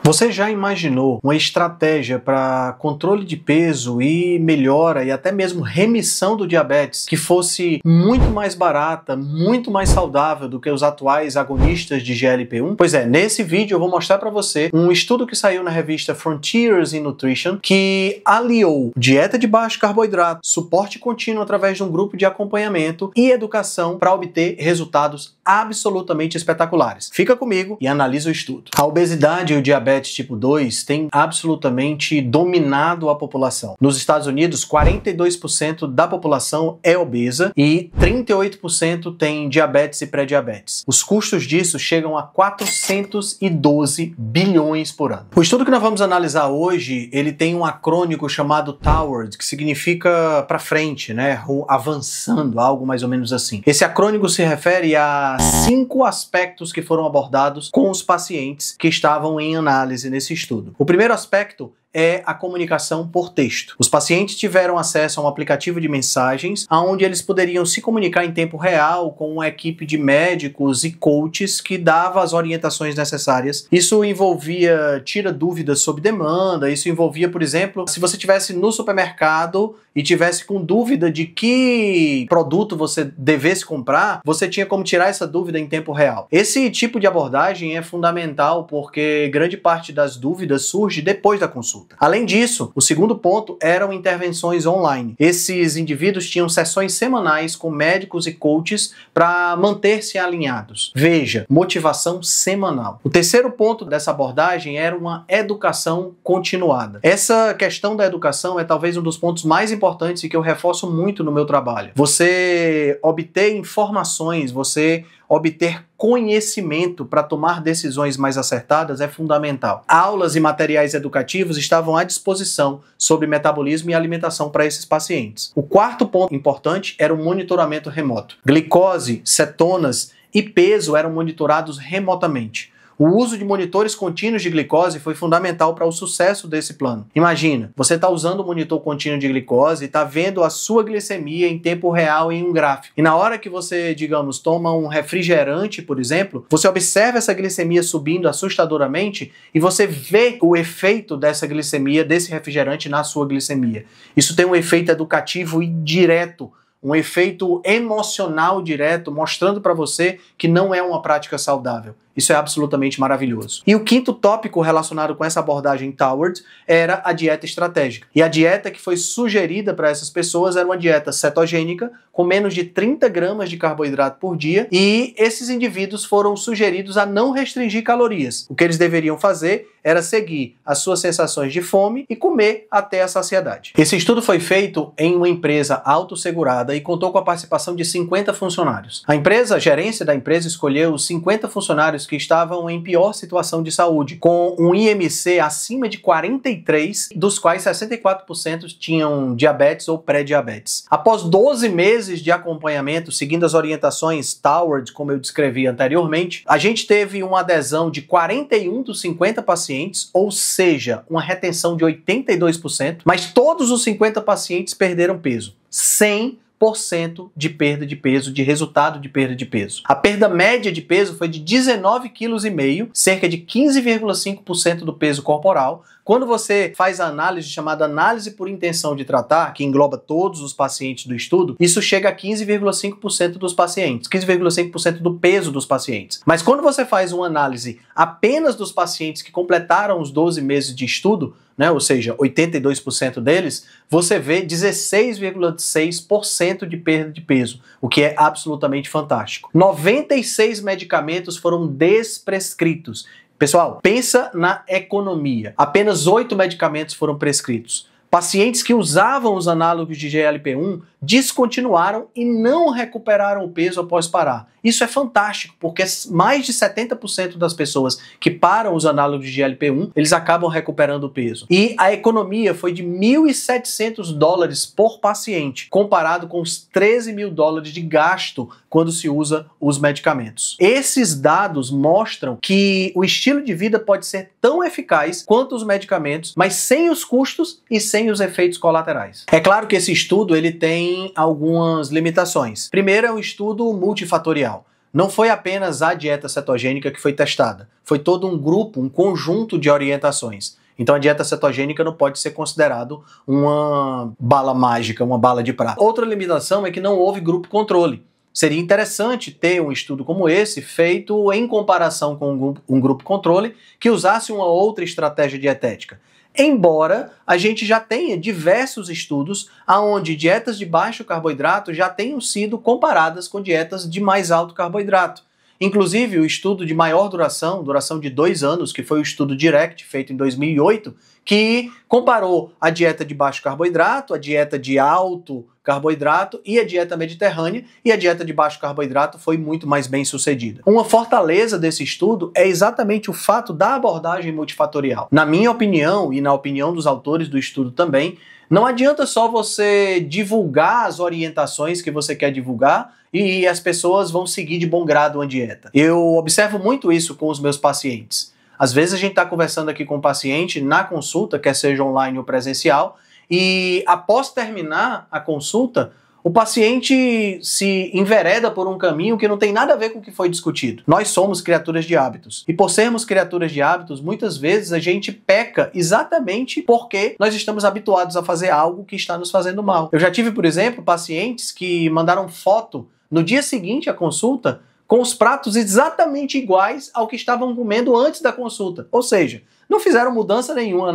Você já imaginou uma estratégia para controle de peso e melhora e até mesmo remissão do diabetes que fosse muito mais barata, muito mais saudável do que os atuais agonistas de GLP-1? Pois é, nesse vídeo eu vou mostrar para você um estudo que saiu na revista Frontiers in Nutrition que aliou dieta de baixo carboidrato, suporte contínuo através de um grupo de acompanhamento e educação para obter resultados absolutamente espetaculares. Fica comigo e analisa o estudo. A obesidade e o diabetes tipo 2 têm absolutamente dominado a população. Nos Estados Unidos, 42% da população é obesa e 38% tem diabetes e pré-diabetes. Os custos disso chegam a 412 bilhões por ano. O estudo que nós vamos analisar hoje, ele tem um acrônico chamado TOWARD, que significa para frente, né? Avançando, algo mais ou menos assim. Esse acrônico se refere a 5 aspectos que foram abordados com os pacientes que estavam em análise nesse estudo. O primeiro aspecto é a comunicação por texto. Os pacientes tiveram acesso a um aplicativo de mensagens onde eles poderiam se comunicar em tempo real com uma equipe de médicos e coaches que dava as orientações necessárias. Isso envolvia tira dúvidas sob demanda, isso envolvia, por exemplo, se você estivesse no supermercado e tivesse com dúvida de que produto você devesse comprar, você tinha como tirar essa dúvida em tempo real. Esse tipo de abordagem é fundamental porque grande parte das dúvidas surge depois da consulta. Além disso, o segundo ponto eram intervenções online. Esses indivíduos tinham sessões semanais com médicos e coaches para manter-se alinhados. Veja, motivação semanal. O terceiro ponto dessa abordagem era uma educação continuada. Essa questão da educação é talvez um dos pontos mais importantes e que eu reforço muito no meu trabalho. Você obter informações, você obter conhecimento para tomar decisões mais acertadas é fundamental. Aulas e materiais educativos estavam à disposição sobre metabolismo e alimentação para esses pacientes. O quarto ponto importante era o monitoramento remoto. Glicose, cetonas e peso eram monitorados remotamente. O uso de monitores contínuos de glicose foi fundamental para o sucesso desse plano. Imagina, você está usando o monitor contínuo de glicose e está vendo a sua glicemia em tempo real em um gráfico. E na hora que você, digamos, toma um refrigerante, por exemplo, você observa essa glicemia subindo assustadoramente e você vê o efeito dessa glicemia, desse refrigerante na sua glicemia. Isso tem um efeito educativo e direto, um efeito emocional direto, mostrando para você que não é uma prática saudável. Isso é absolutamente maravilhoso. E o quinto tópico relacionado com essa abordagem TOWARD era a dieta estratégica. E a dieta que foi sugerida para essas pessoas era uma dieta cetogênica, com menos de 30 gramas de carboidrato por dia, e esses indivíduos foram sugeridos a não restringir calorias. O que eles deveriam fazer era seguir as suas sensações de fome e comer até a saciedade. Esse estudo foi feito em uma empresa autossegurada e contou com a participação de 50 funcionários. A gerência da empresa escolheu os 50 funcionários que estavam em pior situação de saúde, com um IMC acima de 43, dos quais 64% tinham diabetes ou pré-diabetes. Após 12 meses de acompanhamento, seguindo as orientações TOWARD, como eu descrevi anteriormente, a gente teve uma adesão de 41 dos 50 pacientes, ou seja, uma retenção de 82%, mas todos os 50 pacientes perderam peso. 100% de perda de peso, de resultado de perda de peso. A perda média de peso foi de 19,5 kg, cerca de 15,5% do peso corporal. Quando você faz a análise chamada análise por intenção de tratar, que engloba todos os pacientes do estudo, isso chega a 15,5% dos pacientes, 15,5% do peso dos pacientes. Mas quando você faz uma análise apenas dos pacientes que completaram os 12 meses de estudo, né, ou seja, 82% deles, você vê 16,6% de perda de peso, o que é absolutamente fantástico. 96 medicamentos foram desprescritos. Pessoal, pensa na economia. Apenas 8 medicamentos foram prescritos. Pacientes que usavam os análogos de GLP-1 descontinuaram e não recuperaram o peso após parar. Isso é fantástico, porque mais de 70% das pessoas que param os análogos de GLP-1, eles acabam recuperando o peso. E a economia foi de $1.700 por paciente, comparado com os $13 mil de gasto quando se usa os medicamentos. Esses dados mostram que o estilo de vida pode ser tão eficaz quanto os medicamentos, mas sem os custos e sem os efeitos colaterais. É claro que esse estudo ele tem algumas limitações. Primeiro é um estudo multifatorial. não foi apenas a dieta cetogênica que foi testada, foi todo um grupo, um conjunto de orientações. Então a dieta cetogênica não pode ser considerado uma bala mágica, uma bala de prata. Outra limitação é que não houve grupo controle. Seria interessante ter um estudo como esse feito em comparação com um grupo controle que usasse uma outra estratégia dietética. Embora a gente já tenha diversos estudos onde dietas de baixo carboidrato já tenham sido comparadas com dietas de mais alto carboidrato. Inclusive, o estudo de maior duração de 2 anos, que foi o estudo DIRECT, feito em 2008, que comparou a dieta de baixo carboidrato, a dieta de alto carboidrato e a dieta mediterrânea, e a dieta de baixo carboidrato foi muito mais bem sucedida. Uma fortaleza desse estudo é exatamente o fato da abordagem multifatorial. Na minha opinião, e na opinião dos autores do estudo também, não adianta só você divulgar as orientações que você quer divulgar e as pessoas vão seguir de bom grado uma dieta. Eu observo muito isso com os meus pacientes. Às vezes a gente está conversando aqui com o paciente na consulta, quer seja online ou presencial, e após terminar a consulta, o paciente se envereda por um caminho que não tem nada a ver com o que foi discutido. Nós somos criaturas de hábitos. E por sermos criaturas de hábitos, muitas vezes a gente peca exatamente porque nós estamos habituados a fazer algo que está nos fazendo mal. Eu já tive, por exemplo, pacientes que mandaram foto no dia seguinte à consulta com os pratos exatamente iguais ao que estavam comendo antes da consulta. Ou seja, não fizeram mudança nenhuma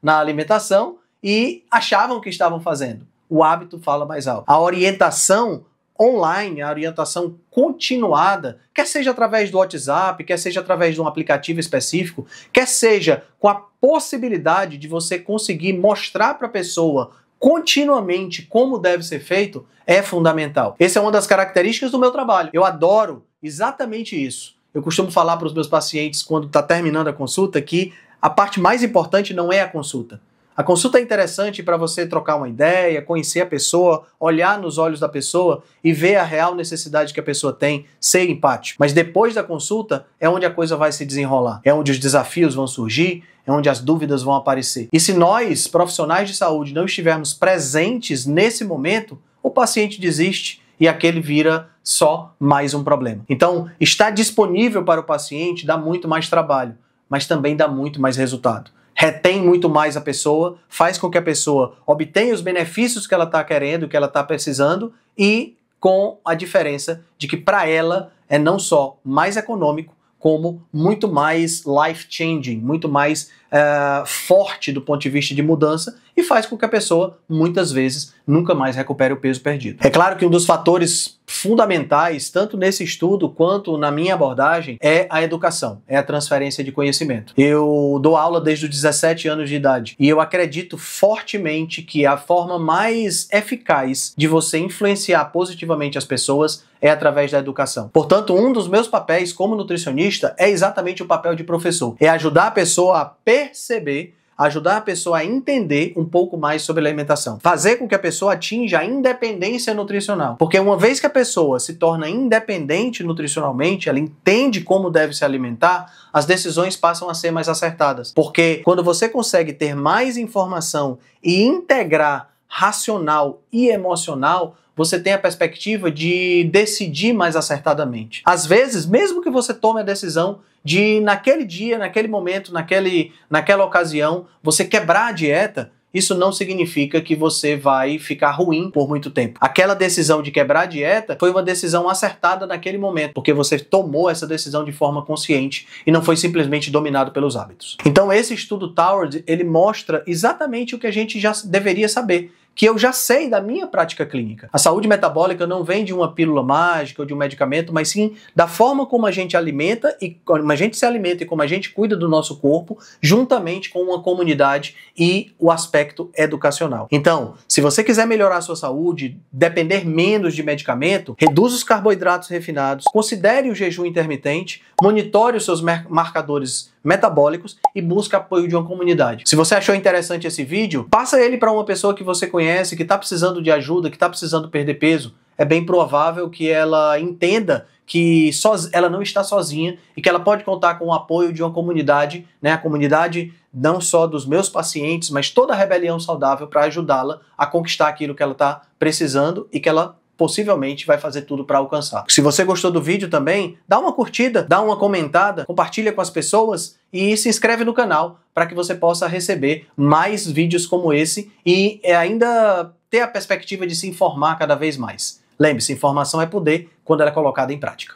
na alimentação e achavam que estavam fazendo. O hábito fala mais alto. A orientação online, a orientação continuada, quer seja através do WhatsApp, quer seja através de um aplicativo específico, quer seja com a possibilidade de você conseguir mostrar para a pessoa continuamente como deve ser feito, é fundamental. Essa é uma das características do meu trabalho. Eu adoro exatamente isso. Eu costumo falar para os meus pacientes quando está terminando a consulta que a parte mais importante não é a consulta. A consulta é interessante para você trocar uma ideia, conhecer a pessoa, olhar nos olhos da pessoa e ver a real necessidade que a pessoa tem, ser empático. Mas depois da consulta é onde a coisa vai se desenrolar, é onde os desafios vão surgir, é onde as dúvidas vão aparecer. E se nós, profissionais de saúde, não estivermos presentes nesse momento, o paciente desiste e aquele vira só mais um problema. Então, estar disponível para o paciente dá muito mais trabalho, mas também dá muito mais resultado. Retém muito mais a pessoa, faz com que a pessoa obtenha os benefícios que ela está querendo, que ela está precisando, e com a diferença de que para ela é não só mais econômico, como muito mais life-changing, muito mais forte do ponto de vista de mudança, e faz com que a pessoa, muitas vezes, nunca mais recupere o peso perdido. É claro que um dos fatores fundamentais, tanto nesse estudo quanto na minha abordagem, é a educação, é a transferência de conhecimento. Eu dou aula desde os 17 anos de idade e eu acredito fortemente que a forma mais eficaz de você influenciar positivamente as pessoas é através da educação. Portanto, um dos meus papéis como nutricionista é exatamente o papel de professor. É ajudar a pessoa a perceber, ajudar a pessoa a entender um pouco mais sobre alimentação. Fazer com que a pessoa atinja a independência nutricional. Porque uma vez que a pessoa se torna independente nutricionalmente, ela entende como deve se alimentar, as decisões passam a ser mais acertadas. Porque quando você consegue ter mais informação e integrar racional e emocional, você tem a perspectiva de decidir mais acertadamente. Às vezes, mesmo que você tome a decisão de, naquele dia, naquele momento, naquela ocasião, você quebrar a dieta, isso não significa que você vai ficar ruim por muito tempo. Aquela decisão de quebrar a dieta foi uma decisão acertada naquele momento, porque você tomou essa decisão de forma consciente e não foi simplesmente dominado pelos hábitos. Então esse estudo Toward, ele mostra exatamente o que a gente já deveria saber, que eu já sei da minha prática clínica. A saúde metabólica não vem de uma pílula mágica ou de um medicamento, mas sim da forma como a gente alimenta e como a gente se alimenta e como a gente cuida do nosso corpo, juntamente com uma comunidade e o aspecto educacional. Então, se você quiser melhorar a sua saúde, depender menos de medicamento, reduza os carboidratos refinados, considere o jejum intermitente, monitore os seus marcadores metabólicos e busque apoio de uma comunidade. Se você achou interessante esse vídeo, passa ele para uma pessoa que você conhece, que está precisando de ajuda, que está precisando perder peso. É bem provável que ela entenda que ela não está sozinha e que ela pode contar com o apoio de uma comunidade, né? A comunidade não só dos meus pacientes, mas toda a rebelião saudável para ajudá-la a conquistar aquilo que ela está precisando e que ela possivelmente vai fazer tudo para alcançar. Se você gostou do vídeo também, dá uma curtida, dá uma comentada, compartilha com as pessoas e se inscreve no canal para que você possa receber mais vídeos como esse e ainda ter a perspectiva de se informar cada vez mais. Lembre-se, informação é poder quando ela é colocada em prática.